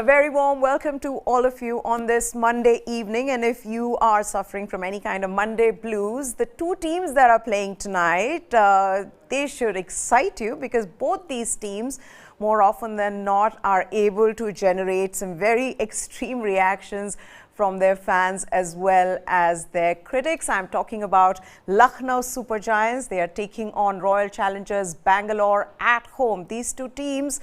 a very warm welcome to all of you on this Monday evening. And if you are suffering from any kind of Monday blues, the two teams that are playing tonight, they should excite you, because both these teams, more often than not, are able to generate some very extreme reactions from their fans as well as their critics. I'm talking about Lucknow Super Giants. They are taking on Royal Challengers Bangalore at home. These two teams,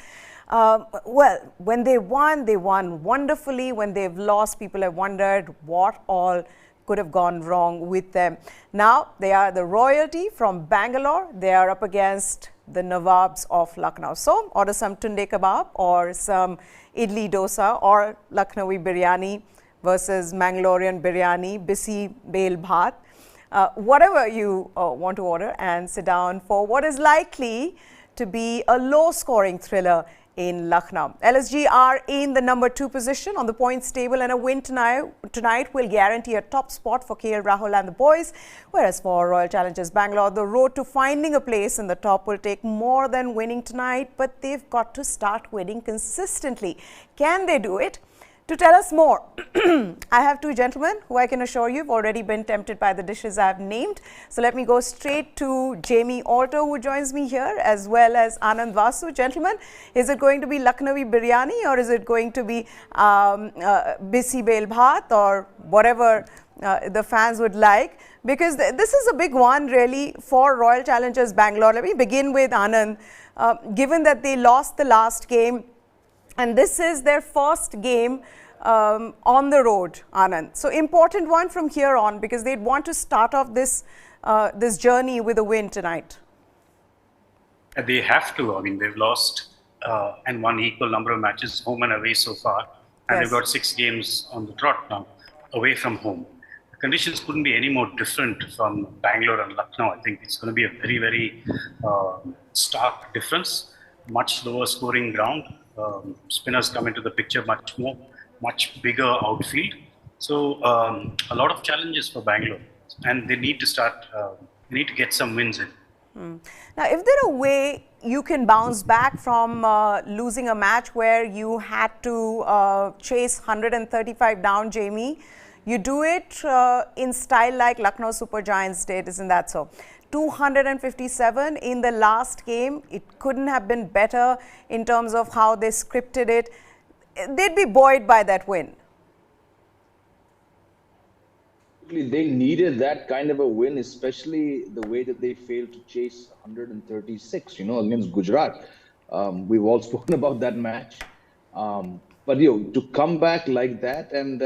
well, when they won wonderfully. When they've lost, people have wondered what all could have gone wrong with them. Now, they are the royalty from Bangalore. They are up against the Nawabs of Lucknow. So, order some tunde kebab or some idli dosa or Lucknowi biryani versus Mangalorean biryani, bisi bel bhat. Whatever you want to order, and sit down for what is likely to be a low-scoring thriller in Lucknow. LSG are in the number 2 position on the points table, and a win tonight will guarantee a top spot for KL Rahul and the boys. Whereas for Royal Challengers Bangalore, the road to finding a place in the top will take more than winning tonight, but they've got to start winning consistently. Can they do it? To tell us more, I have two gentlemen who I can assure you have already been tempted by the dishes I have named. So let me go straight to Jamie Alto, who joins me here, as well as Anand Vasu. Gentlemen, is it going to be Lucknowi biryani, or is it going to be bisi bel bhat, or whatever the fans would like? Because this is a big one really for Royal Challengers Bangalore. Let me begin with Anand. Given that they lost the last game, and this is their first game on the road, Anand. So important one from here on, because they'd want to start off this this journey with a win tonight. They have to. I mean, they've lost and won equal number of matches home and away so far, and they've got 6 games on the trot now away from home. The conditions couldn't be any more different from Bangalore and Lucknow. I think it's going to be a very, very stark difference. Much lower scoring ground. Spinners come into the picture much bigger outfield. So a lot of challenges for Bangalore, and they need to start. They need to get some wins in. Now, if there's a way you can bounce back from losing a match where you had to chase 135 down, Jamie, you do it in style like Lucknow Super Giants did, isn't that so? 257 in the last game. It couldn't have been better in terms of how they scripted it. They'd be buoyed by that win. They needed that kind of a win, especially the way that they failed to chase 136, against Gujarat. We've all spoken about that match. But, to come back like that, and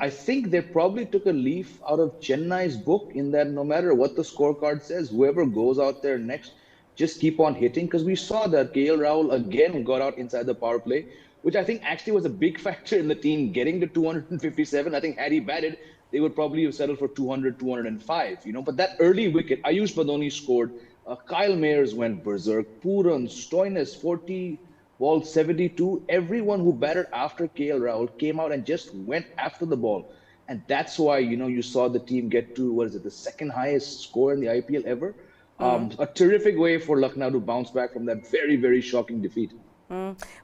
I think they probably took a leaf out of Chennai's book, in that no matter what the scorecard says, whoever goes out there next, just keep on hitting. Because we saw that KL Rahul again got out inside the power play, which I think actually was a big factor in the team getting to 257. I think had he batted, they would probably have settled for 200, 205. But that early wicket, Ayush Badoni scored. Kyle Mayers went berserk. Puran, Stoinis, 40. Ball 72, everyone who batted after KL Rahul came out and just went after the ball. And that's why, you saw the team get to, the second highest score in the IPL ever. A terrific way for Lucknow to bounce back from that very, very shocking defeat.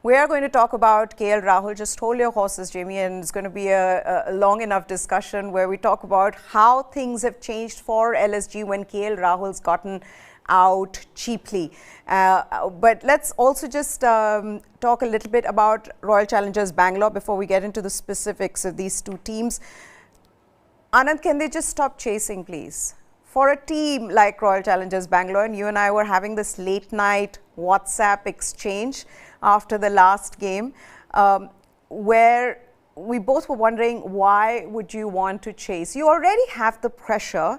We are going to talk about KL Rahul. Just hold your horses, Jamie, and it's going to be a long enough discussion where we talk about how things have changed for LSG when KL Rahul's gotten out cheaply. But let's also just talk a little bit about Royal Challengers Bangalore before we get into the specifics of these two teams. Anand, can they just stop chasing, please? For a team like Royal Challengers Bangalore, and you and I were having this late night WhatsApp exchange after the last game, where we both were wondering, why would you want to chase? You already have the pressure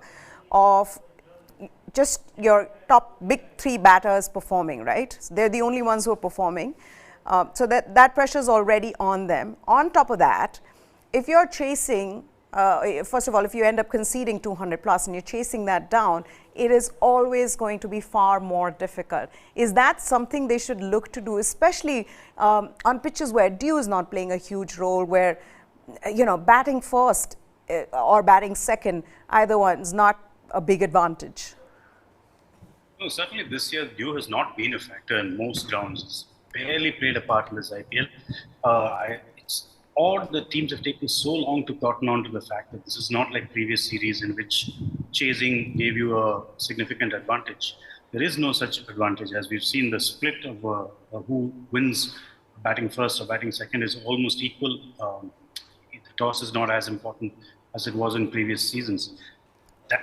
of just your top big 3 batters performing, right? They're the only ones who are performing. So that pressure is already on them. On top of that, if you're chasing, first of all, if you end up conceding 200 plus and you're chasing that down, it is always going to be far more difficult. Is that something they should look to do, especially on pitches where dew is not playing a huge role, where, batting first or batting second, either one is not a big advantage? No, certainly this year dew has not been a factor in most grounds. barely played a part in this IPL. It's odd that teams have taken so long to cotton on to the fact that this is not like previous series in which chasing gave you a significant advantage. There is no such advantage, as we've seen. The split of who wins batting first or batting second is almost equal. The toss is not as important as it was in previous seasons.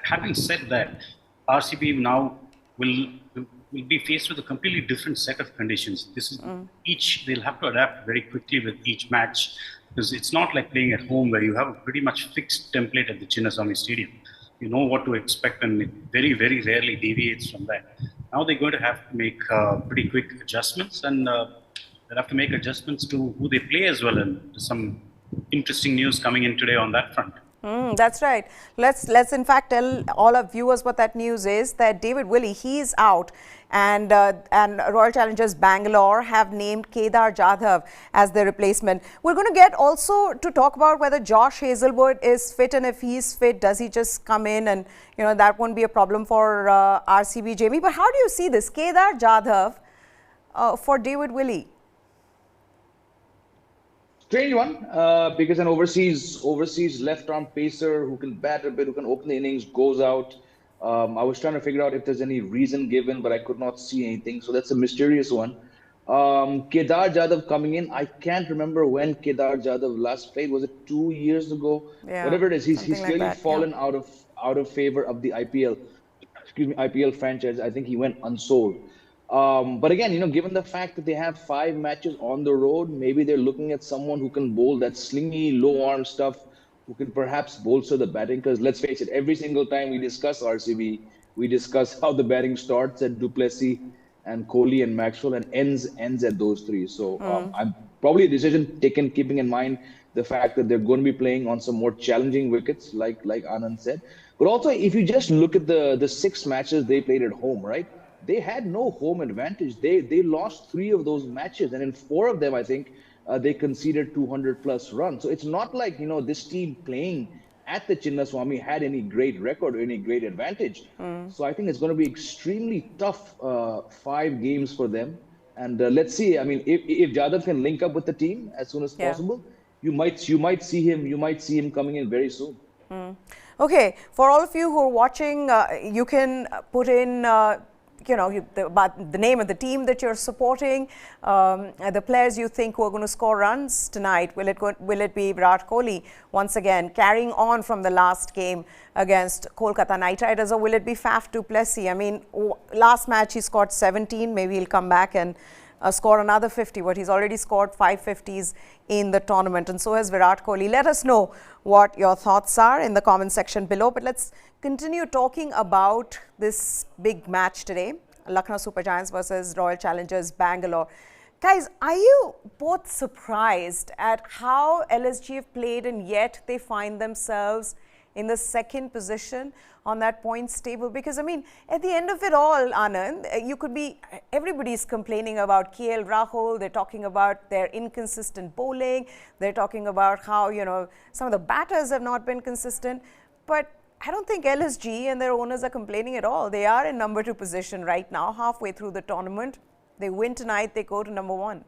Having said that, RCB now will will be faced with a completely different set of conditions. This is they'll have to adapt very quickly with each match, because it's not like playing at home where you have a pretty much fixed template at the Chinnaswamy Stadium. You know what to expect, and it very, very rarely deviates from that. Now they're going to have to make pretty quick adjustments, and they'll have to make adjustments to who they play as well. And there's some interesting news coming in today on that front. That's right. Let's in fact tell all our viewers what that news is, that David Willey, he's out, and Royal Challengers Bangalore have named Kedar Jadhav as their replacement. We're going to get also to talk about whether Josh Hazelwood is fit, and if he's fit, does he just come in, and that won't be a problem for RCB, Jamie. But how do you see this Kedar Jadhav for David Willey? Strange one, because an overseas left-arm pacer who can bat a bit, who can open the innings, goes out. I was trying to figure out if there's any reason given, but I could not see anything. So that's a mysterious one. Kedar Jadhav coming in. I can't remember when Kedar Jadhav last played. Was it 2 years ago? Yeah, whatever it is, he's clearly like fallen out of favor of the IPL franchise. I think he went unsold. But again, given the fact that they have 5 matches on the road, maybe they're looking at someone who can bowl that slingy, low arm stuff, who can perhaps bolster the batting. Because let's face it, every single time we discuss RCB, we discuss how the batting starts at du Plessis and Kohli and Maxwell and ends at those 3. So I'm probably a decision taken keeping in mind the fact that they're going to be playing on some more challenging wickets, like Anand said. But also, if you just look at the 6 matches they played at home, right? They had no home advantage. They lost 3 of those matches, and in 4 of them, I think they conceded 200+ runs. So it's not like this team playing at the Chinnaswamy had any great record or any great advantage. So I think it's going to be extremely tough 5 games for them. And let's see. I mean, if Jadhav can link up with the team as soon as possible, you might see him coming in very soon. Okay, for all of you who are watching, you can put in. The name of the team that you're supporting, the players you think who are going to score runs tonight. Will it be Virat Kohli once again carrying on from the last game against Kolkata Knight Riders, or will it be Faf du Plessis? I mean, last match he scored 17. Maybe he'll come back and score another 50, but he's already scored 5 50s in the tournament, and so has Virat Kohli. Let us know what your thoughts are in the comment section below. But let's continue talking about this big match today, Lucknow Super Giants versus Royal Challengers Bangalore. Guys, are you both surprised at how LSG have played, and yet they find themselves in the 2nd position on that points table? Because, I mean, at the end of it all, Anand, everybody's complaining about KL Rahul. They're talking about their inconsistent bowling. They're talking about how, some of the batters have not been consistent. But I don't think LSG and their owners are complaining at all. They are in number 2 position right now, halfway through the tournament. They win tonight, they go to number 1.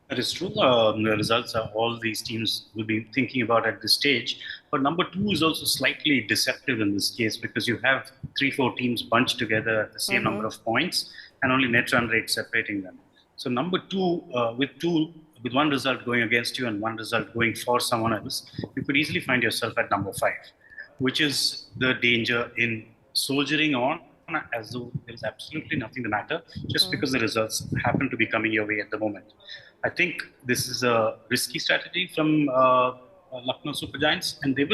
That is true. The results are all these teams will be thinking about at this stage. But number 2 is also slightly deceptive in this case, because you have 3-4 teams bunched together at the same number of points and only net run rate separating them. So number 2, with 1 result going against you and 1 result going for someone else, you could easily find yourself at number 5, which is the danger in soldiering on as though there is absolutely nothing the matter, just because the results happen to be coming your way at the moment. I think this is a risky strategy from Lucknow Super Giants, and they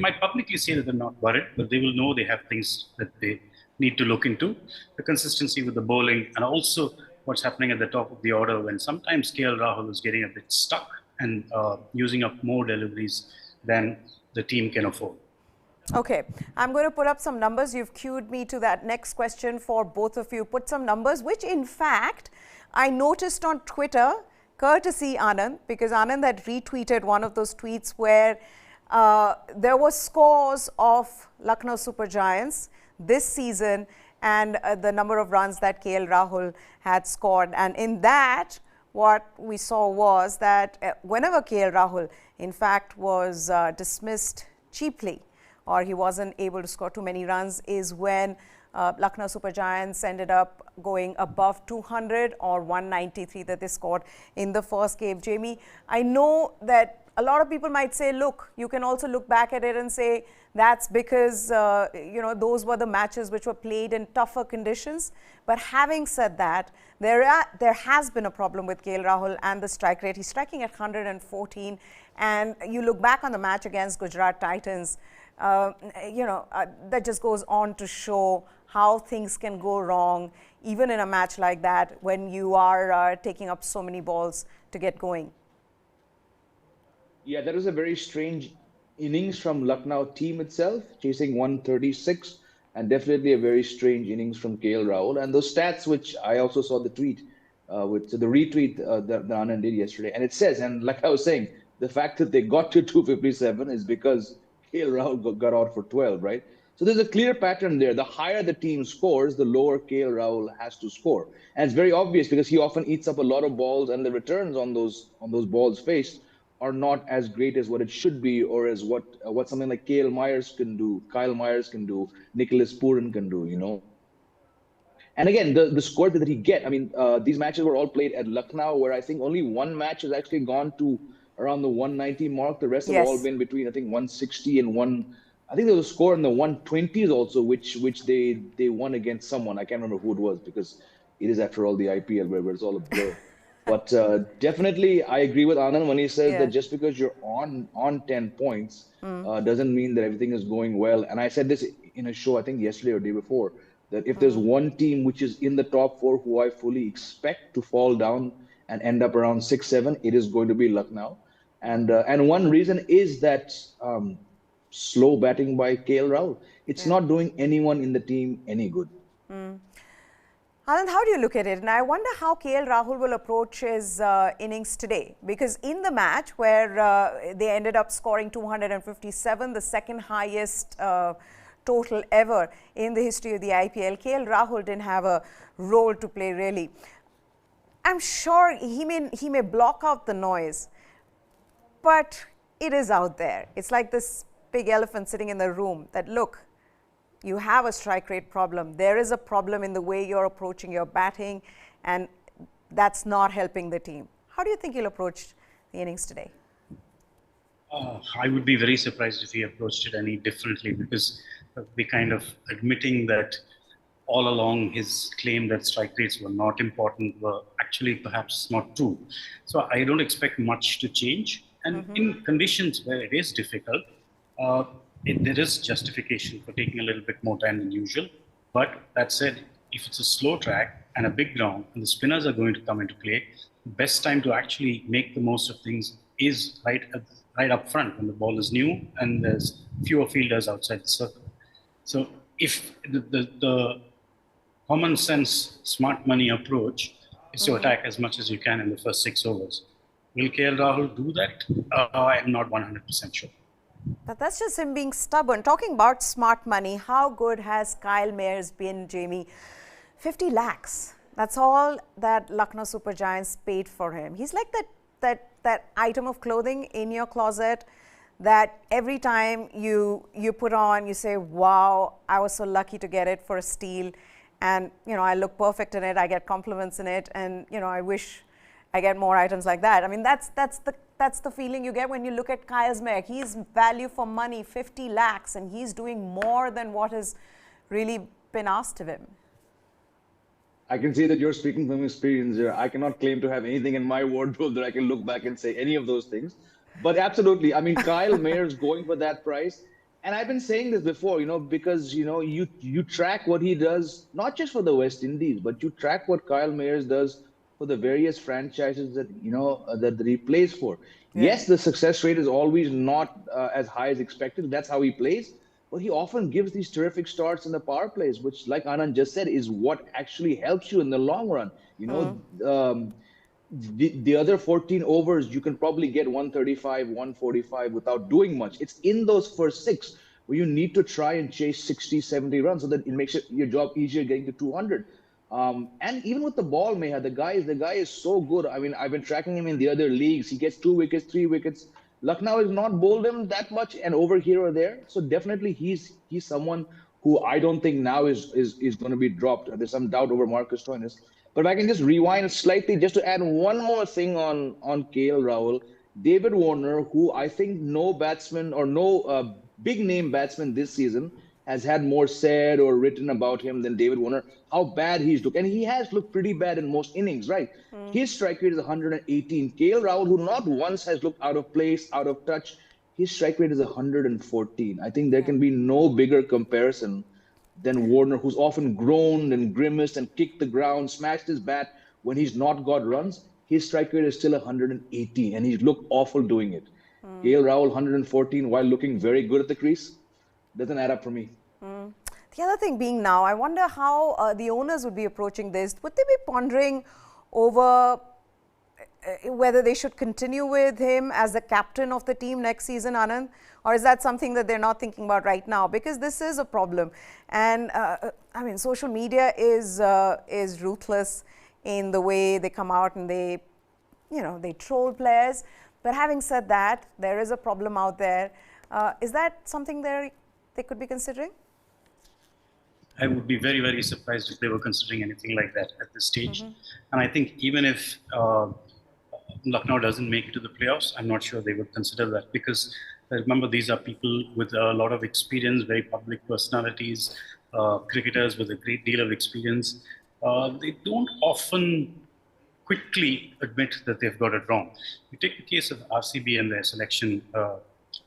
might publicly say that they're not worried, but they will know they have things that they need to look into. The consistency with the bowling, and also what's happening at the top of the order, when sometimes KL Rahul is getting a bit stuck and using up more deliveries than the team can afford. Okay, I'm going to put up some numbers. You've cued me to that next question for both of you. Put some numbers, which in fact I noticed on Twitter, courtesy Anand, because Anand had retweeted one of those tweets where there were scores of Lucknow Super Giants this season, and the number of runs that KL Rahul had scored. And in that, what we saw was that whenever KL Rahul, in fact, was dismissed cheaply, or he wasn't able to score too many runs, is when Lucknow Super Giants ended up going above 200 or 193 that they scored in the first game. Jamie, I know that a lot of people might say, look, you can also look back at it and say that's because, those were the matches which were played in tougher conditions. But having said that, there has been a problem with KL Rahul and the strike rate. He's striking at 114. And you look back on the match against Gujarat Titans, that just goes on to show how things can go wrong, even in a match like that, when you are taking up so many balls to get going. Yeah, that was a very strange innings from Lucknow team itself, chasing 136, and definitely a very strange innings from KL Rahul. And those stats, which I also saw the tweet, the retweet that Anand did yesterday, and it says, and like I was saying, the fact that they got to 257 is because KL Rahul got out for 12, right? So there's a clear pattern there. The higher the team scores, the lower KL Rahul has to score, and it's very obvious because he often eats up a lot of balls, and the returns on those balls faced are not as great as what it should be, or as what something like Kyle Myers can do, Nicholas Puran can do. And again, the score that he get. I mean, these matches were all played at Lucknow, where I think only one match has actually gone to around the 190 mark. The rest have all been between, I think, 160 and one. I think there was a score in the 120s also, which they won against someone. I can't remember who it was, because it is, after all, the IPL where it's all a blur. But definitely, I agree with Anand when he says that just because you're on 10 points doesn't mean that everything is going well. And I said this in a show, I think yesterday or the day before, that if there's one team which is in the top four who I fully expect to fall down and end up around 6-7, it is going to be Lucknow. And one reason is that slow batting by KL Rahul. It's not doing anyone in the team any good. Anand, how do you look at it? And I wonder how KL Rahul will approach his innings today. Because in the match where they ended up scoring 257, the second highest total ever in the history of the IPL, KL Rahul didn't have a role to play really. I'm sure he may block out the noise, but it is out there. It's like this big elephant sitting in the room that, look, you have a strike rate problem. There is a problem in the way you're approaching your batting, and that's not helping the team. How do you think he'll approach the innings today? I would be very surprised if he approached it any differently, because we're kind of admitting that all along his claim that strike rates were not important were actually perhaps not true. So I don't expect much to change. And in conditions where it is difficult, there is justification for taking a little bit more time than usual. But that said, if it's a slow track and a big ground and the spinners are going to come into play, the best time to actually make the most of things is right up front, when the ball is new and there's fewer fielders outside the circle. So if the common sense, smart money approach is to attack as much as you can in the first 6 overs, will KL Rahul do that? I'm not 100% sure. But that's just him being stubborn. Talking about smart money, how good has Kyle Mayers been, Jamie? 50 lakhs. That's all that Lucknow Super Giants paid for him. He's like that item of clothing in your closet that every time you put on, you say, wow, I was so lucky to get it for a steal. And, I look perfect in it. I get compliments in it. And, I wish I get more items like that. I mean, that's the feeling you get when you look at Kyle Mayers. He's value for money, 50 lakhs, and he's doing more than what has really been asked of him. I can see that you're speaking from experience here. I cannot claim to have anything in my wardrobe that I can look back and say any of those things. But absolutely, I mean, Kyle Mayers going for that price. And I've been saying this before, because, you track what he does, not just for the West Indies, but you track what Kyle Mayers does for the various franchises that, that he plays for. Yeah. Yes, the success rate is always not as high as expected. That's how he plays. But he often gives these terrific starts in the power plays, which, like Anand just said, is what actually helps you in the long run. The other 14 overs, you can probably get 135, 145 without doing much. It's in those first 6 where you need to try and chase 60, 70 runs so that it makes your job easier getting to 200. And even with the ball, Meha, the guy is so good. I mean, I've been tracking him in the other leagues. He gets 2 wickets, 3 wickets. Lucknow has not bowled him that much and over here or there. So definitely he's someone who I don't think now is going to be dropped. There's some doubt over Marcus Stoinis. But if I can just rewind slightly, just to add one more thing on KL Rahul, David Warner, who I think no batsman or no big name batsman this season has had more said or written about him than David Warner, how bad he's looked. And he has looked pretty bad in most innings, right? His strike rate is 118. KL Rahul, who not once has looked out of place, out of touch, his strike rate is 114. I think there can be no bigger comparison than Warner, who's often groaned and grimaced and kicked the ground, smashed his bat when he's not got runs. His strike rate is still 180, and he's looked awful doing it. KL Rahul 114 while looking very good at the crease doesn't add up for me. The other thing being now, I wonder how the owners would be approaching this. Would they be pondering over whether they should continue with him as the captain of the team next season, Anand? Or is that something that they're not thinking about right now? Because this is a problem. And I mean, social media is ruthless in the way they come out and they troll players. But having said that, there is a problem out there. Is that something they could be considering? I would be very, very surprised if they were considering anything like that at this stage. And I think even if Lucknow doesn't make it to the playoffs, I'm not sure they would consider that, because remember, these are people with a lot of experience, very public personalities, cricketers with a great deal of experience. They don't often quickly admit that they've got it wrong. You take the case of RCB and their selection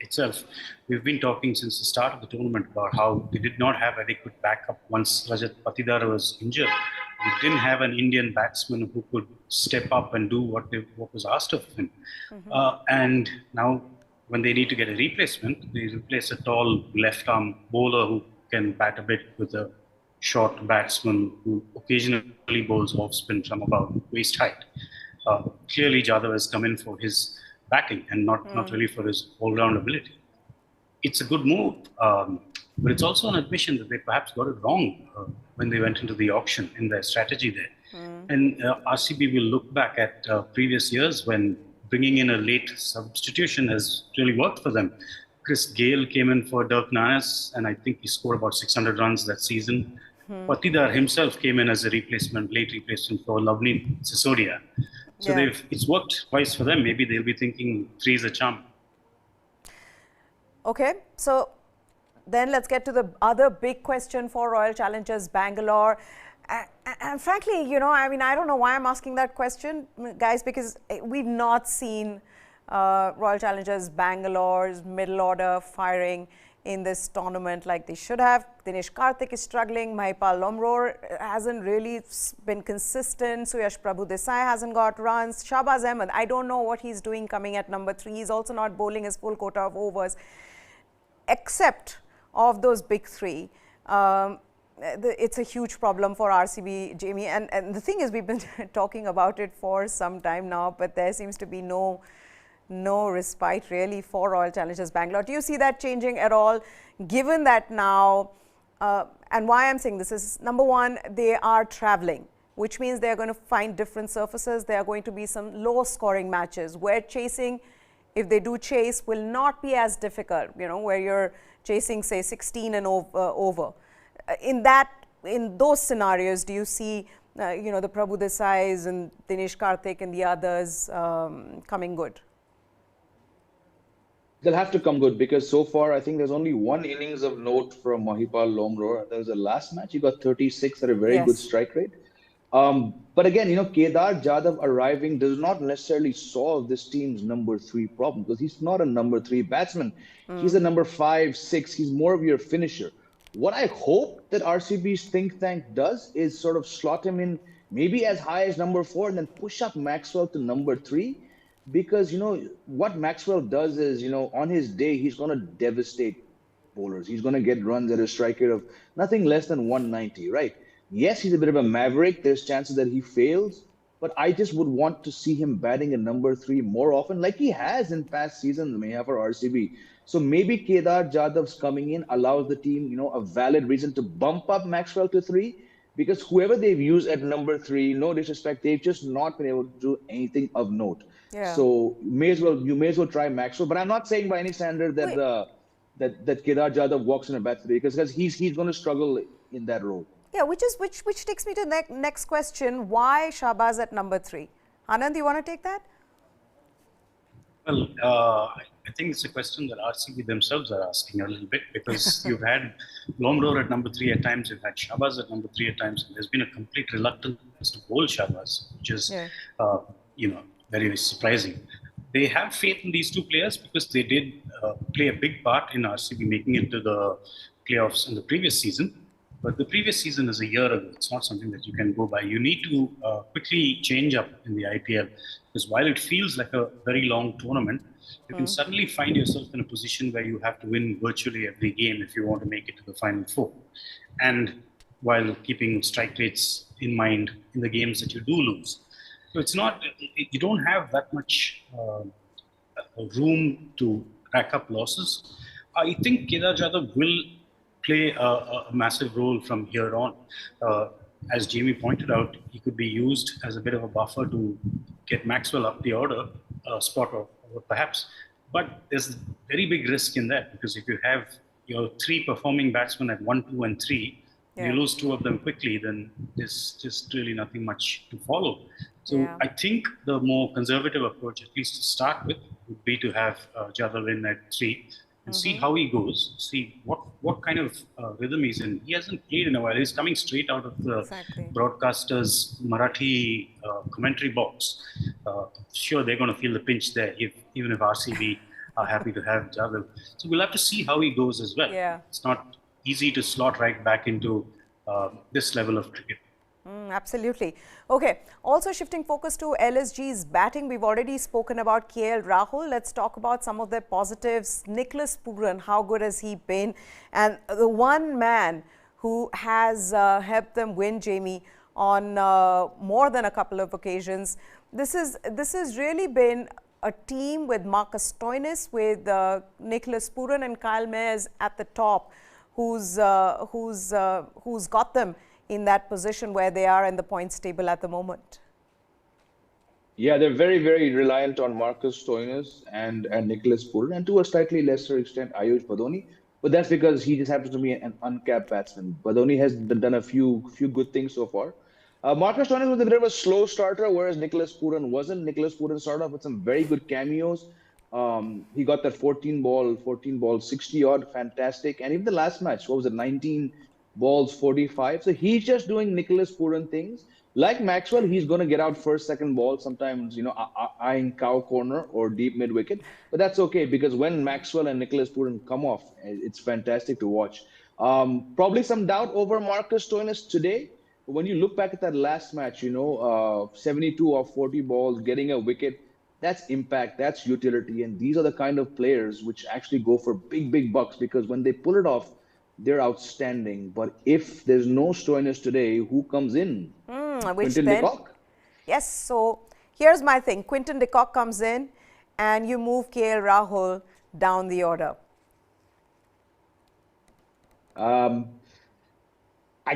itself. We've been talking since the start of the tournament about how they did not have adequate backup once Rajat Patidar was injured. They didn't have an Indian batsman who could step up and do what was asked of him. And now, when they need to get a replacement, they replace a tall left-arm bowler who can bat a bit with a short batsman who occasionally bowls off-spin from about waist height. Clearly, Jadhav has come in for his batting and not really for his all-round ability. It's a good move, but it's also an admission that they perhaps got it wrong when they went into the auction in their strategy there. And RCB will look back at previous years when bringing in a late substitution has really worked for them. Chris Gale came in for Dirk Nanes, and I think he scored about 600 runs that season. Patidar himself came in as a late replacement for Lavneet Sisodia. So it's worked twice for them. Maybe they'll be thinking 3 is a charm. Okay, so then let's get to the other big question for Royal Challengers Bangalore. And frankly, I mean, I don't know why I'm asking that question, guys, because we've not seen Royal Challengers Bangalore's middle order firing in this tournament like they should have. Dinesh Karthik is struggling. Mahipal Lomror hasn't really been consistent. Suyash Prabhu-Desai hasn't got runs. Shahbaz Ahmed, I don't know what he's doing coming at number 3. He's also not bowling his full quota of overs. Except of those big 3, it's a huge problem for RCB, Jamie. And the thing is, we've been talking about it for some time now, but there seems to be no respite really for Royal Challengers Bangalore. Do you see that changing at all, given that now, and why I'm saying this is, number one, they are traveling, which means they're going to find different surfaces. There are going to be some low scoring matches where chasing, if they do chase, will not be as difficult, where you're chasing, say, 16 and over. In those scenarios, do you see, the Prabhu Desais and Dinesh Karthik and the others coming good? They'll have to come good, because so far I think there's only one innings of note from Mahipal Lomror. There was the last match. He got 36 at a very good strike rate. But again, Kedar Jadhav arriving does not necessarily solve this team's number 3 problem, because he's not a number 3 batsman. He's a number 5, 6. He's more of your finisher. What I hope that RCB's think tank does is sort of slot him in maybe as high as number 4 and then push up Maxwell to number 3. Because, what Maxwell does is, on his day, he's going to devastate bowlers. He's going to get runs at a strike rate of nothing less than 190, right? Yes, he's a bit of a maverick. There's chances that he fails. but I just would want to see him batting at number 3 more often, like he has in past seasons, Meha, for RCB. So maybe Kedar Jadhav's coming in allows the team, a valid reason to bump up Maxwell to 3, because whoever they've used at number 3, no disrespect, they've just not been able to do anything of note. Yeah. So you may as well try Maxwell. But I'm not saying by any standard that Wait. that Kedar Jadhav walks in a bat 3, because he's going to struggle in that role. Yeah, which takes me to the next question. Why Shahbaz at number 3? Anand, you want to take that? Well, I think it's a question that RCB themselves are asking a little bit, because you've had Lomror at number 3 at times, you've had Shahbaz at number 3 at times, and there's been a complete reluctance to bowl Shahbaz, which is, very, very surprising. They have faith in these two players because they did play a big part in RCB making it to the playoffs in the previous season. But the previous season is a year ago. It's not something that you can go by. You need to quickly change up in the IPL, because while it feels like a very long tournament, you can suddenly find yourself in a position where you have to win virtually every game if you want to make it to the Final Four. And while keeping strike rates in mind in the games that you do lose. So it's not, you don't have that much room to rack up losses. I think Kedar Jadhav will play a massive role from here on. As Jamie pointed out, he could be used as a bit of a buffer to get Maxwell up the order spot or perhaps. But there's a very big risk in that, because if you have your 3 performing batsmen at 1, 2, and 3, you lose 2 of them quickly, then there's just really nothing much to follow. So I think the more conservative approach, at least to start with, would be to have Jadhav in at 3 and see how he goes, see what kind of rhythm he's in. He hasn't played in a while. He's coming straight out of the broadcaster's Marathi commentary box. Sure, they're going to feel the pinch there, even if RCB are happy to have Jadhav. So we'll have to see how he goes as well. Yeah. It's not easy to slot right back into this level of cricket. Absolutely. Okay, also shifting focus to LSG's batting, we've already spoken about KL Rahul. Let's talk about some of their positives. Nicholas Pooran, how good has he been? And the one man who has helped them win, Jamie, on more than a couple of occasions. This has really been a team with Marcus Stoinis, with Nicholas Pooran and Kyle Mayers at the top, who's got them in that position where they are in the points table at the moment. Yeah, they're very, very reliant on Marcus Stoinis and Nicholas Pooran, and to a slightly lesser extent, Ayush Badoni. But that's because he just happens to be an uncapped batsman. Badoni has done a few good things so far. Marcus Stoinis was a bit of a slow starter, whereas Nicholas Pooran wasn't. Nicholas Pooran started off with some very good cameos. He got that 14 ball, 60 odd, fantastic. And even the last match, what was it, 19 balls, 45. So he's just doing Nicholas Pooran things. Like Maxwell, he's going to get out first, second ball, sometimes, eyeing cow corner or deep mid wicket. But that's okay, because when Maxwell and Nicholas Pooran come off, it's fantastic to watch. Probably some doubt over Marcus Stoinis today. But when you look back at that last match, 72 or 40 balls, getting a wicket, that's impact, that's utility. And these are the kind of players which actually go for big, big bucks, because when they pull it off, they're outstanding. But if there's no Stoinis today, who comes in? Quinton de Kock? Yes, so here's my thing. Quinton de Kock comes in and you move KL Rahul down the order. I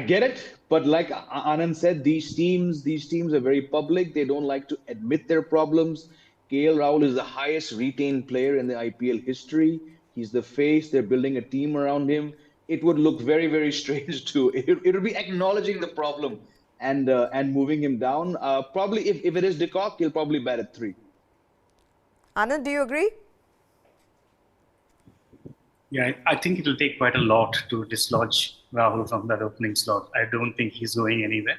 get it, but like Anand said, these teams are very public. They don't like to admit their problems. KL Rahul is the highest retained player in the IPL history. He's the face. They're building a team around him. It would look very, very strange too. It would be acknowledging the problem and moving him down. Probably if it is de Kock, he'll probably bat at 3. Anand, do you agree? Yeah, I think it will take quite a lot to dislodge Rahul from that opening slot. I don't think he's going anywhere.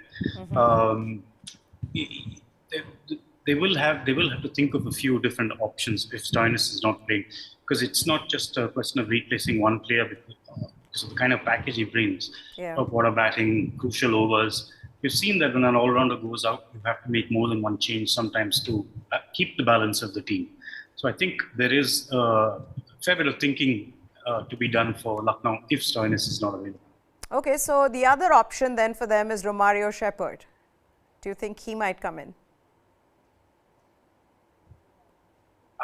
They will have to think of a few different options if Stoinis is not playing, because it's not just a question of replacing one player because of the kind of package he brings. Order batting, crucial overs. We've seen that when an all-rounder goes out, you have to make more than one change sometimes to keep the balance of the team. So I think there is a fair bit of thinking to be done for Lucknow if Stoinis is not available. Okay, so the other option then for them is Romario Shepherd. Do you think he might come in?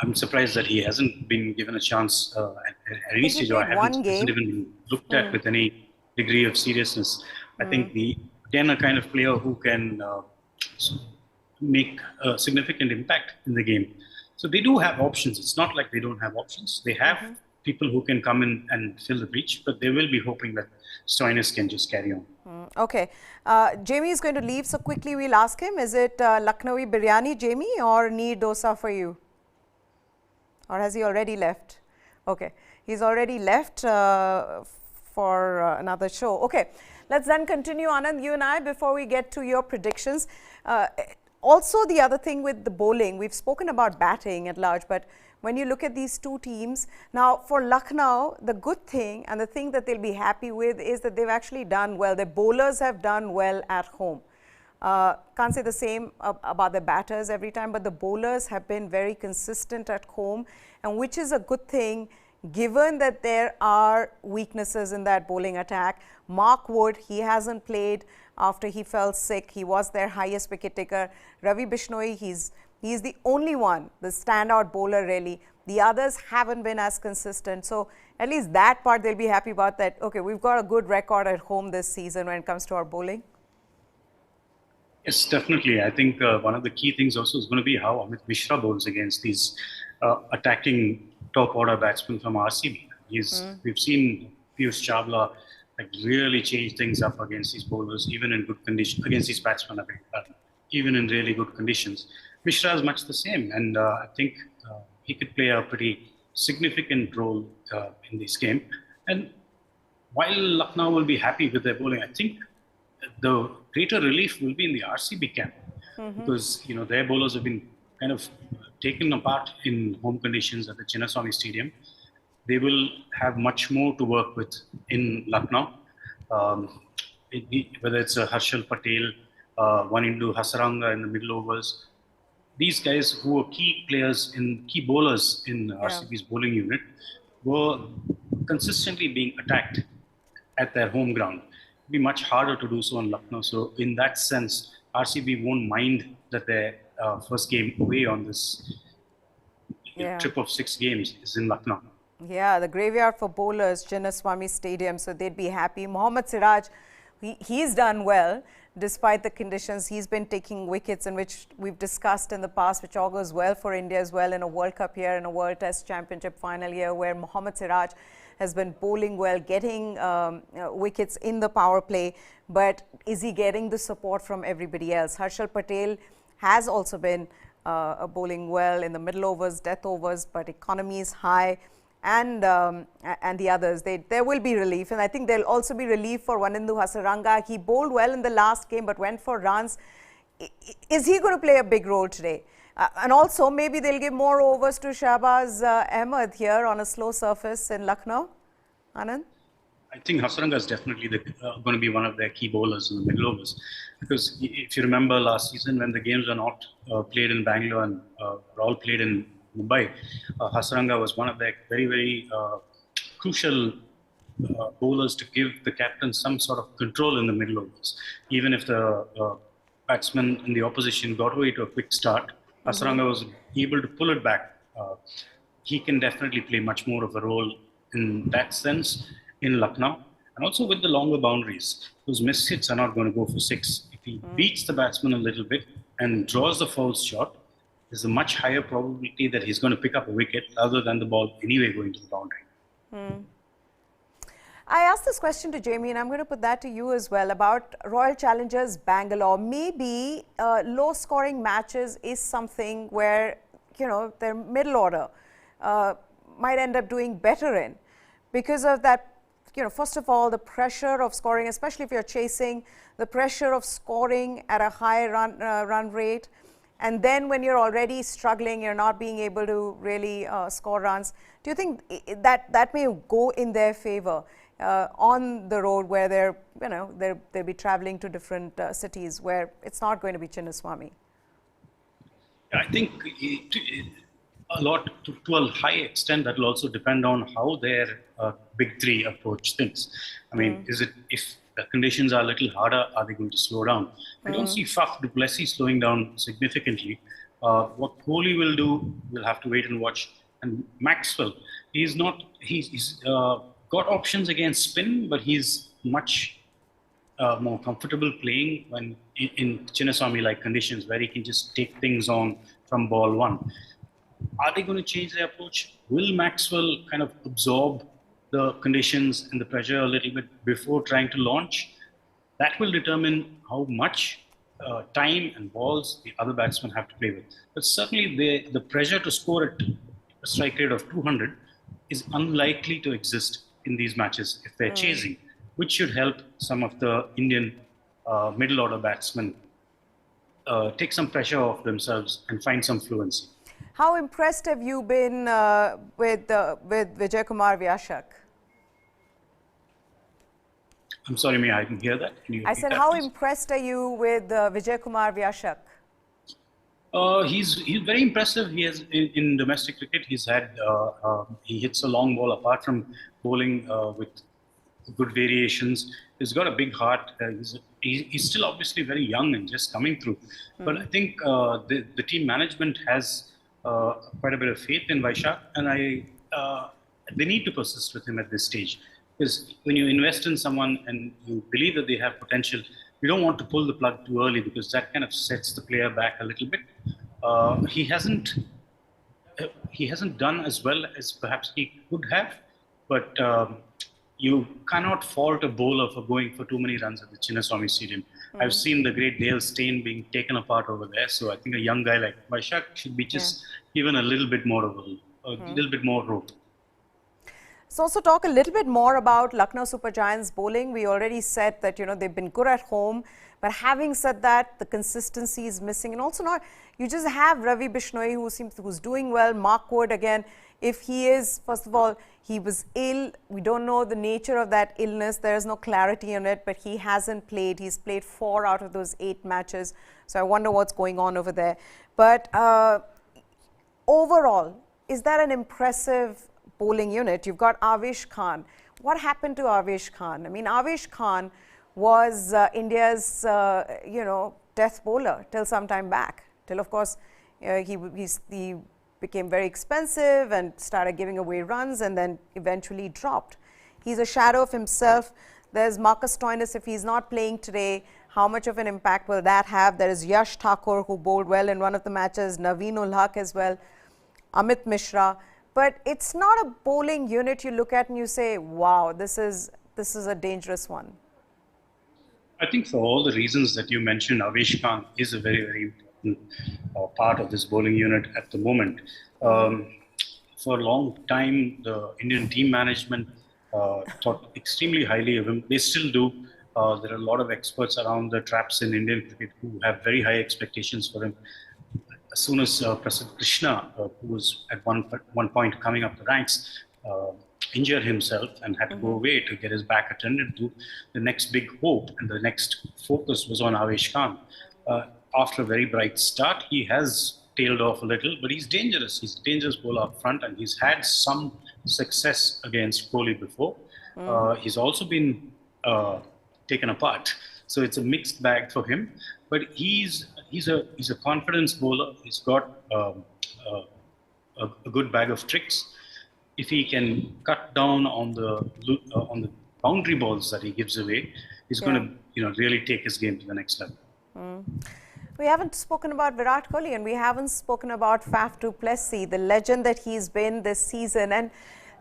I'm surprised that he hasn't been given a chance at any think he stage, or played one hasn't game. even been looked at with any degree of seriousness. I think again, a kind of player who can make a significant impact in the game. So they do have options. It's not like they don't have options. They have people who can come in and fill the breach, but they will be hoping that Stoinis can just carry on. Okay. Jamie is going to leave, so quickly we'll ask him, is it Lucknowi biryani, Jamie, or neer dosa for you? Or has he already left? Okay. He's already left for another show. Okay. Let's then continue, Anand, you and I, before we get to your predictions. Also, the other thing with the bowling, we've spoken about batting at large, but when you look at these two teams, now for Lucknow, the good thing and the thing that they'll be happy with is that they've actually done well. Their bowlers have done well at home. Can't say the same about the batters every time, but the bowlers have been very consistent at home, and which is a good thing given that there are weaknesses in that bowling attack. Mark Wood, he hasn't played after he fell sick. He was their highest wicket taker. Ravi Bishnoi, he's the only one, the standout bowler really. The others haven't been as consistent. So at least that part they'll be happy about, that, okay, we've got a good record at home this season when it comes to our bowling. Yes, definitely. I think one of the key things also is going to be how Amit Mishra bowls against these attacking top order batsmen from RCB. We've seen Piyush Chawla really change things up against these bowlers, even in good conditions, against these batsmen, even in really good conditions. Mishra is much the same, and I think he could play a pretty significant role in this game. And while Lucknow will be happy with their bowling, I think the greater relief will be in the RCB camp, because their bowlers have been kind of taken apart in home conditions at the Chinnaswamy Stadium. They will have much more to work with in Lucknow. Whether it's a Harshal Patel, Wanindu Hasaranga in the middle overs, these guys who are key bowlers in RCB's bowling unit were consistently being attacked at their home ground. It'd be much harder to do so in Lucknow. So in that sense, RCB won't mind that their first game away on this trip of 6 games is in Lucknow. Yeah, the graveyard for bowlers, Chinnaswamy Stadium, so they'd be happy. Mohammad Siraj, he's done well despite the conditions. He's been taking wickets, in which we've discussed in the past, which augurs well for India as well in a World Cup year, in a World Test Championship final year, where Mohammad Siraj has been bowling well, getting wickets in the power play. But is he getting the support from everybody else? Harshal Patel has also been bowling well in the middle overs, death overs, but economy is high. And the others, there will be relief, and I think there'll also be relief for Wanindu Hasaranga. He bowled well in the last game, but went for runs. Is he going to play a big role today? And also, maybe they'll give more overs to Shahbaz Ahmed here on a slow surface in Lucknow. Anand? I think Hasaranga is definitely going to be one of their key bowlers in the middle overs, because if you remember last season when the games were not played in Bangalore and were all played in Mumbai, Hasaranga was one of their very, very crucial bowlers to give the captain some sort of control in the middle overs. Even if the batsman in the opposition got away to a quick start, Hasaranga was able to pull it back. He can definitely play much more of a role in that sense in Lucknow. And also with the longer boundaries, those missed hits are not going to go for 6. If he beats the batsman a little bit and draws the false shot, there's a much higher probability that he's going to pick up a wicket rather than the ball anyway going to the boundary. I asked this question to Jamie, and I'm going to put that to you as well, about Royal Challengers Bangalore. Maybe low-scoring matches is something where, their middle order might end up doing better in, because of that, first of all, the pressure of scoring, especially if you're chasing, the pressure of scoring at a high run rate. And then when you're already struggling, you're not being able to really score runs. Do you think that may go in their favor on the road, where they'll be traveling to different cities where it's not going to be Chinnaswamy? I think to a high extent, that will also depend on how their big three approach things. I mean, if the conditions are a little harder, are they going to slow down? I don't see Faf du Plessis slowing down significantly. What Kohli will do, we'll have to wait and watch. And Maxwell, he's got options against spin, but he's much more comfortable playing when in Chinnaswamy-like conditions where he can just take things on from ball one. Are they going to change their approach? Will Maxwell kind of absorb the conditions and the pressure a little bit before trying to launch? That will determine how much time and balls the other batsmen have to play with. But certainly the pressure to score at a strike rate of 200 is unlikely to exist in these matches if they're chasing, which should help some of the Indian middle order batsmen take some pressure off themselves and find some fluency. How impressed have you been with Vijay Kumar Vyashak? I'm sorry, I didn't hear that. I said, how impressed are you with Vijay Kumar Vyashak? He's very impressive. He has in domestic cricket. He hits a long ball apart from bowling with good variations. He's got a big heart. He's still obviously very young and just coming through. But I think the team management has quite a bit of faith in Vaishak, and they need to persist with him at this stage. Because when you invest in someone and you believe that they have potential, you don't want to pull the plug too early because that kind of sets the player back a little bit. He hasn't done as well as perhaps he could have, but you cannot fault a bowler for going for too many runs at the Chinnaswamy Stadium. I've seen the great Dale Steyn being taken apart over there, so I think a young guy like Vaishak should be just given a little bit more rope. So also talk a little bit more about Lucknow Super Giants bowling. We already said that, they've been good at home. But having said that, the consistency is missing. And also not, you just have Ravi Bishnoi who's doing well. Mark Wood again, if he is, first of all, he was ill. We don't know the nature of that illness. There is no clarity on it, but he hasn't played. He's played 4 out of those 8 matches. So I wonder what's going on over there. But overall, is that an impressive bowling unit? You've got Avesh Khan. What happened to Avesh Khan? I mean, Avesh Khan was India's, death bowler till some time back. Till, of course, he became very expensive and started giving away runs and then eventually dropped. He's a shadow of himself. There's Marcus Stoinis. If he's not playing today, how much of an impact will that have? There is Yash Thakur, who bowled well in one of the matches, Naveen ul Haq as well, Amit Mishra. But it's not a bowling unit you look at and you say, wow, this is a dangerous one. I think for all the reasons that you mentioned, Avesh Khan is a very, very important part of this bowling unit at the moment. For a long time, the Indian team management thought extremely highly of him. They still do. There are a lot of experts around the traps in Indian cricket who have very high expectations for him. As soon as Prasidh Krishna, who was at one point coming up the ranks, injured himself and had to go away to get his back attended to, the next big hope and the next focus was on Avesh Khan. After a very bright start, he has tailed off a little, but he's dangerous. He's a dangerous bowler up front, and he's had some success against Kohli before. He's also been taken apart, so it's a mixed bag for him. But he's a confidence bowler. He's got a good bag of tricks. If he can cut down on the boundary balls that he gives away, he's going to really take his game to the next level. We haven't spoken about Virat Kohli, and we haven't spoken about Faf du Plessis, the legend that he's been this season. And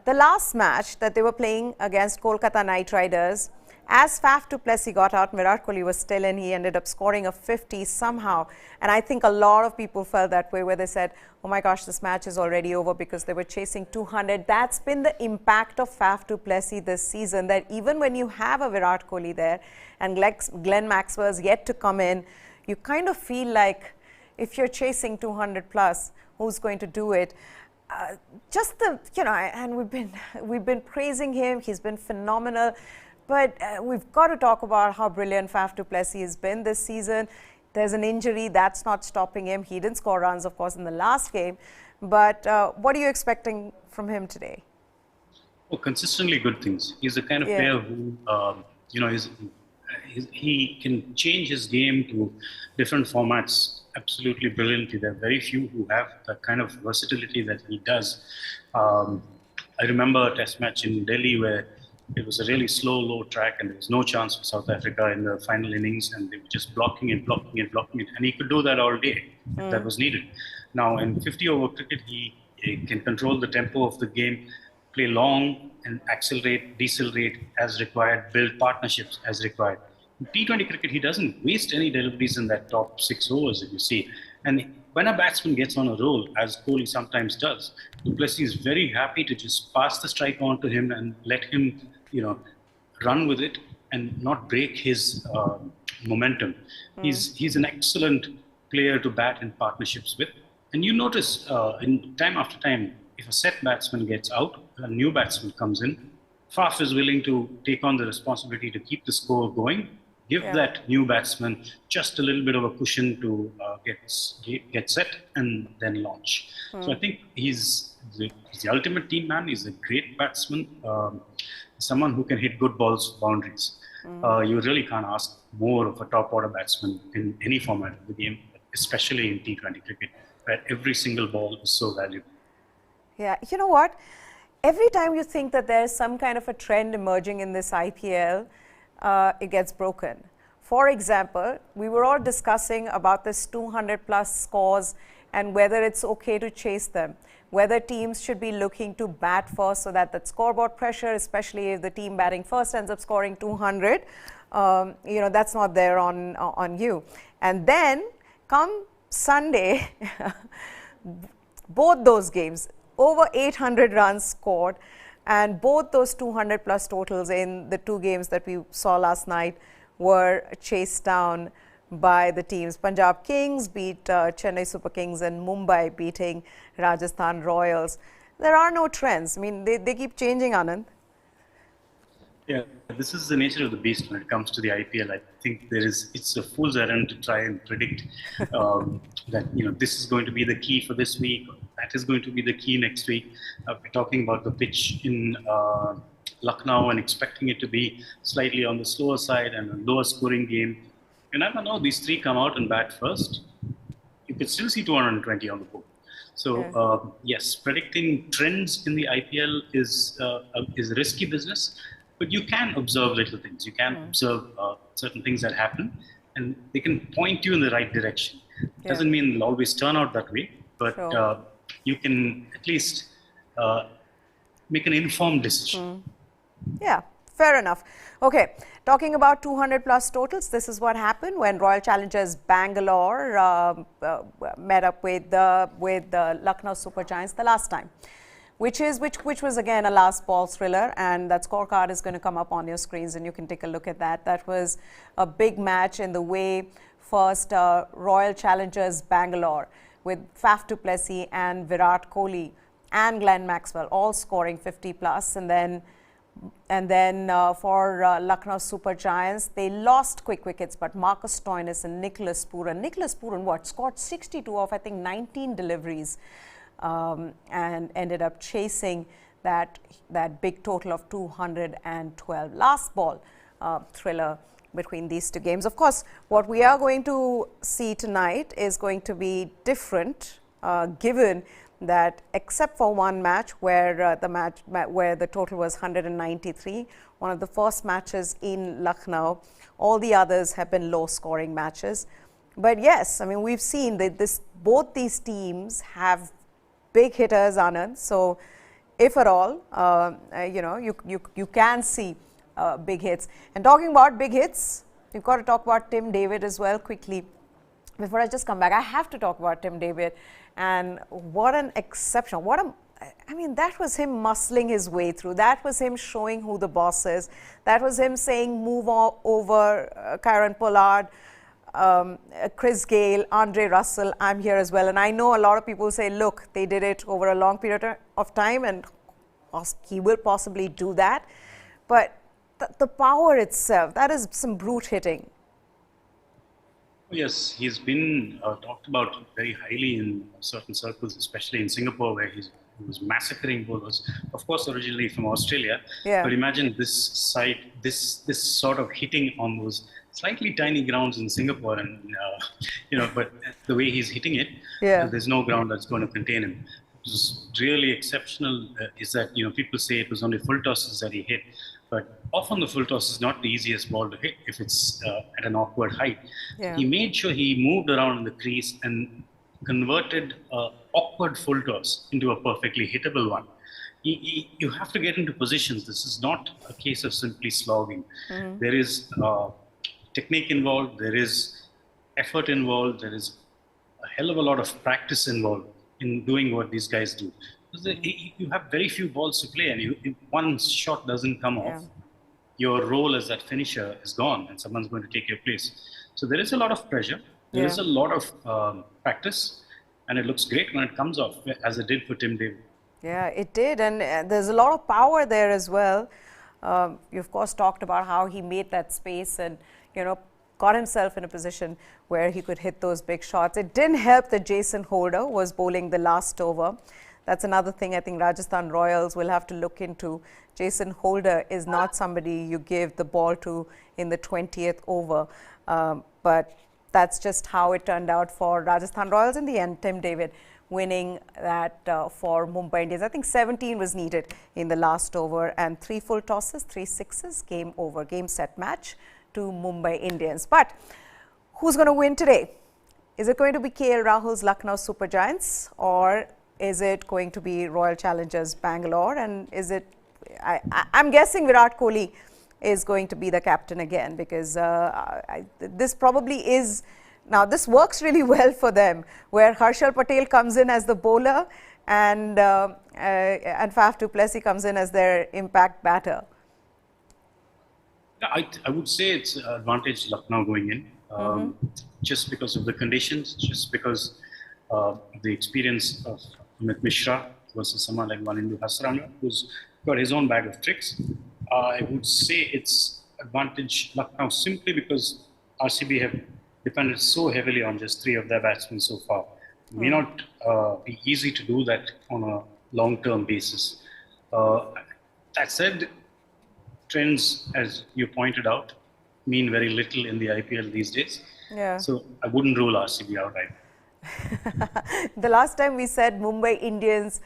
the last match that they were playing against Kolkata Knight Riders, as Faf du Plessis got out, Virat Kohli was still in. He ended up scoring a 50 somehow. And I think a lot of people felt that way, where they said, oh my gosh, this match is already over, because they were chasing 200. That's been the impact of Faf du Plessis this season, that even when you have a Virat Kohli there and Glenn Maxwell's yet to come in, you kind of feel like if you're chasing 200 plus, who's going to do it? And we've been praising him. He's been phenomenal. But we've got to talk about how brilliant Faf du Plessis has been this season. There's an injury that's not stopping him. He didn't score runs, of course, in the last game. But what are you expecting from him today? Oh, consistently good things. He's the kind of player who, he can change his game to different formats absolutely brilliantly. There are very few who have the kind of versatility that he does. I remember a test match in Delhi where it was a really slow, low track, and there was no chance for South Africa in the final innings, and they were just blocking it, and he could do that all day if that was needed. Now, in 50-over cricket, he can control the tempo of the game, play long and accelerate, decelerate as required, build partnerships as required. In T20 cricket, he doesn't waste any deliveries in that top 6 overs, if you see. And when a batsman gets on a roll, as Kohli sometimes does, du Plessis is very happy to just pass the strike on to him and let him, run with it and not break his momentum. He's an excellent player to bat in partnerships with. And you notice in time after time, if a set batsman gets out, a new batsman comes in, Faf is willing to take on the responsibility to keep the score going, give that new batsman just a little bit of a cushion to get set and then launch. So I think he's the ultimate team man. He's a great batsman, someone who can hit good balls for boundaries. You really can't ask more of a top order batsman in any format of the game, especially in T20 cricket, where every single ball is so valuable. Yeah, you know what? Every time you think that there's some kind of a trend emerging in this IPL, it gets broken. For example, we were all discussing about this 200 plus scores and whether it's okay to chase them, whether teams should be looking to bat first so that that scoreboard pressure, especially if the team batting first ends up scoring 200, that's not there on you. And then come Sunday, both those games, over 800 runs scored, and both those 200 plus totals in the two games that we saw last night were chased down by the teams. Punjab Kings beat Chennai Super Kings and Mumbai beating Rajasthan Royals. There are no trends. I mean, they keep changing, Anand. Yeah, this is the nature of the beast when it comes to the IPL. I think it's a fool's errand to try and predict that this is going to be the key for this week, or that is going to be the key next week. We're talking about the pitch in Lucknow and expecting it to be slightly on the slower side and a lower scoring game. You never know, these three come out and bat first. You could still see 220 on the board. So yes, predicting trends in the IPL is a risky business. But you can observe little things. You can observe certain things that happen, and they can point you in the right direction. It doesn't mean it'll always turn out that way, but you can at least make an informed decision. Yeah, fair enough. Okay, talking about 200 plus totals, this is what happened when Royal Challengers Bangalore met up with the Lucknow Super Giants the last time. Which was again a last ball thriller, and that scorecard is going to come up on your screens and you can take a look at that. That was a big match in the way first Royal Challengers Bangalore with Faf du Plessis and Virat Kohli and Glenn Maxwell all scoring 50 plus, and then for Lucknow Super Giants, they lost quick wickets, but Marcus Stoinis and Nicholas Pooran scored 62 of I think 19 deliveries. And ended up chasing that big total of 212. Last ball thriller between these two games. Of course, what we are going to see tonight is going to be different, given that except for one match where the total was 193, one of the first matches in Lucknow, all the others have been low-scoring matches. But yes, I mean, we've seen that both these teams have big hitters, Anand. So, if at all, you can see big hits. And talking about big hits, we've got to talk about Tim David as well quickly. Before I just come back, I have to talk about Tim David, and what an exception! That was him muscling his way through. That was him showing who the boss is. That was him saying, "Move over, Kieron Pollard." Chris Gayle, Andre Russell, I'm here as well. And I know a lot of people say, look, they did it over a long period of time and he will possibly do that. But the power itself, that is some brute hitting. Yes, he's been talked about very highly in certain circles, especially in Singapore, where he's He was massacring bowlers. Of course, originally from Australia. Yeah. But imagine this side, this sort of hitting on those slightly tiny grounds in Singapore, and but the way he's hitting it, Yeah. there's no ground that's going to contain him. It was really exceptional. Is that people say it was only full tosses that he hit, but often the full toss is not the easiest ball to hit if it's at an awkward height. Yeah. He made sure he moved around in the crease and converted awkward full toss into a perfectly hittable one. You have to get into positions. This is not a case of simply slogging. There is technique involved, there is effort involved, there is a hell of a lot of practice involved in doing what these guys do. You have very few balls to play, and if one shot doesn't come off, your role as that finisher is gone, and someone's going to take your place. So there is a lot of pressure. There is a lot of practice, and it looks great when it comes off, as it did for Tim David. Yeah, it did, and there's a lot of power there as well. You of course talked about how he made that space and got himself in a position where he could hit those big shots. It didn't help that Jason Holder was bowling the last over. That's another thing I think Rajasthan Royals will have to look into. Jason Holder is not somebody you give the ball to in the 20th over, but that's just how it turned out for Rajasthan Royals in the end. Tim David winning that for Mumbai Indians. I think 17 was needed in the last over, and 3 full tosses, 3 sixes, game over, game set match to Mumbai Indians. But who's going to win today? Is it going to be KL Rahul's Lucknow Super Giants, or is it going to be Royal Challengers Bangalore? And is it, I'm guessing Virat Kohli is going to be the captain again, because this probably is. Now, this works really well for them, where Harshal Patel comes in as the bowler and Faf du Plessis comes in as their impact batter. Yeah, I would say it's advantage Lucknow going in, just because of the conditions, just because of the experience of Amit Mishra versus someone like Vanindu Hasranga, who's got his own bag of tricks. I would say it's advantage Lucknow simply because RCB have depended so heavily on just 3 of their batsmen so far. It may not be easy to do that on a long-term basis. That said, trends, as you pointed out, mean very little in the IPL these days. Yeah. So I wouldn't rule RCB out either. The last time we said Mumbai Indians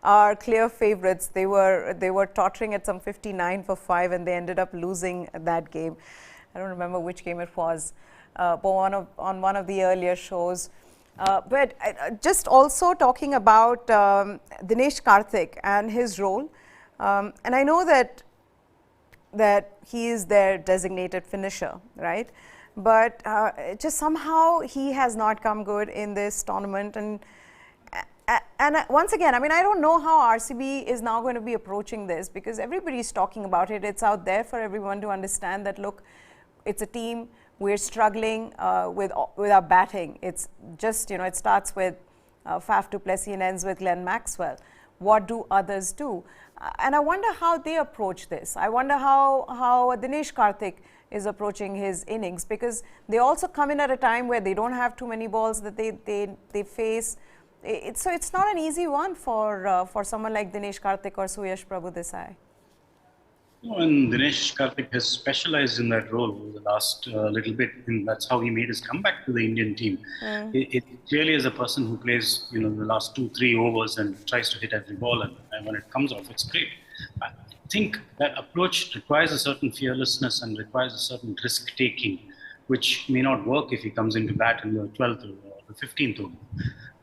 are clear favourites, they were tottering at some 59 for 5, and they ended up losing that game. I don't remember which game it was. But on one of the earlier shows. But just also talking about Dinesh Karthik and his role, and I know that he is their designated finisher, right? But just somehow he has not come good in this tournament. And once again, I mean, I don't know how RCB is now going to be approaching this, because everybody's talking about it. It's out there for everyone to understand that, look, it's a team. We're struggling with our batting. It's just, it starts with Faf du Plessis and ends with Glenn Maxwell. What do others do? And I wonder how they approach this. I wonder how Dinesh Karthik is approaching his innings, because they also come in at a time where they don't have too many balls that they face. So it's not an easy one for someone like Dinesh Karthik or Suyash Prabhu Desai. And Dinesh Karthik has specialized in that role over the last little bit, and that's how he made his comeback to the Indian team. It clearly is a person who plays, the last 2-3 overs and tries to hit every ball, and when it comes off, it's great. I think that approach requires a certain fearlessness and requires a certain risk-taking, which may not work if he comes into bat in the 12th or the 15th over.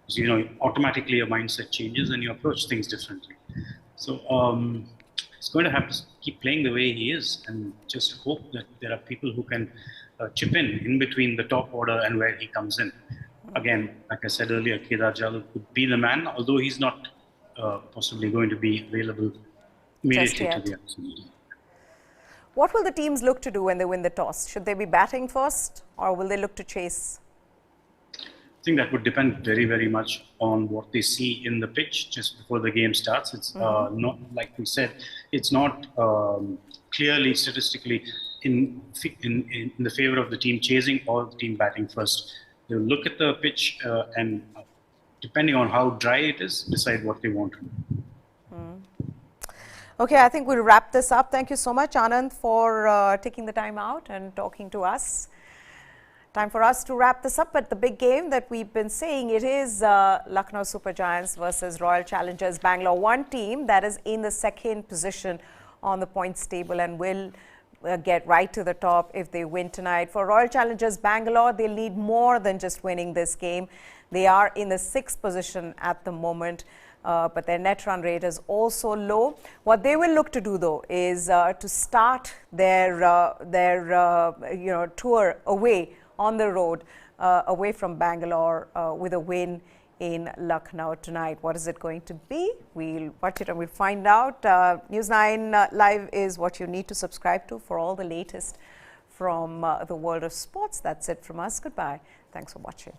Because, automatically your mindset changes and you approach things differently. So, he's going to have to keep playing the way he is and just hope that there are people who can chip in between the top order and where he comes in. Again, like I said earlier, Kedar Jadhav could be the man, although he's not possibly going to be available immediately to the action. What will the teams look to do when they win the toss? Should they be batting first, or will they look to chase? I think that would depend very, very much on what they see in the pitch just before the game starts. It's not, like we said, it's not clearly statistically in the favor of the team chasing or the team batting first. They'll look at the pitch and depending on how dry it is, decide what they want to do. Okay, I think we'll wrap this up. Thank you so much, Anand, for taking the time out and talking to us. Time for us to wrap this up. But the big game that we've been saying, it is Lucknow Super Giants versus Royal Challengers Bangalore. One team that is in the second position on the points table and will get right to the top if they win tonight. For Royal Challengers Bangalore, they'll need more than just winning this game. They are in the 6th position at the moment. But their net run rate is also low. What they will look to do, though, is to start their tour away on the road, away from Bangalore, with a win in Lucknow tonight. What is it going to be? We'll watch it and we'll find out. News 9 Live is what you need to subscribe to for all the latest from the world of sports. That's it from us. Goodbye. Thanks for watching.